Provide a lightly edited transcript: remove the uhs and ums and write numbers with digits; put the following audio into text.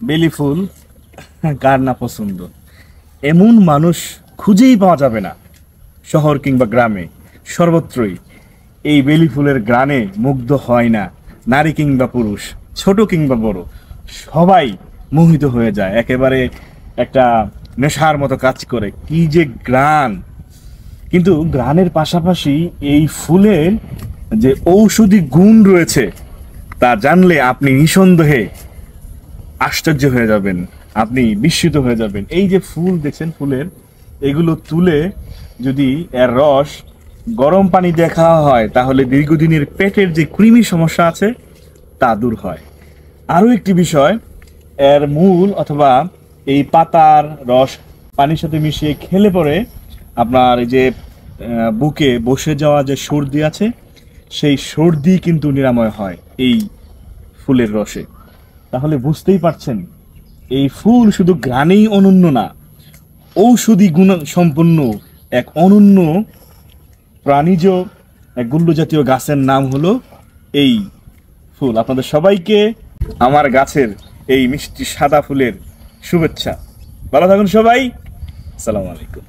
বেলি ফুল কার না পছন্দ? এমন মানুষ খুঁজেই পাওয়া যাবে না, শহর কিংবা গ্রামে, সর্বত্রই এই বেলি ফুলের গ্রানে মুগ্ধ হয় না। নারী কিংবা পুরুষ, ছোট কিংবা বড়, সবাই মোহিত হয়ে যায়। একেবারে একটা নেশার মতো কাজ করে, কি যে গ্রান! কিন্তু গ্রানের পাশাপাশি এই ফুলের যে ঔষধি গুণ রয়েছে তা জানলে আপনি নিঃসন্দেহে আশ্চর্য হয়ে যাবেন, আপনি বিস্মিত হয়ে যাবেন। এই যে ফুল দেখছেন, ফুলের এগুলো তুলে যদি এর রস গরম পানি দিয়ে খাওয়া হয় তাহলে দীর্ঘদিনের পেটের যে কৃমি সমস্যা আছে তা দূর হয়। আরও একটি বিষয়, এর মূল অথবা এই পাতার রস পানির সাথে মিশিয়ে খেলে পরে আপনার এই যে বুকে বসে যাওয়া যে সর্দি আছে সেই সর্দি কিন্তু নিরাময় হয় এই ফুলের রসে। তাহলে বুঝতেই পারছেন, এই ফুল শুধু ঘ্রাণেই অনন্য না, ঔষধি গুণ সম্পন্ন এক অনন্য প্রাণীজ এক গুল্ম জাতীয় গাছের নাম হলো এই ফুল। আপনাদের সবাইকে আমার গাছের এই মিষ্টি সাদা ফুলের শুভেচ্ছা। ভালো থাকুন সবাই। আসসালামু আলাইকুম।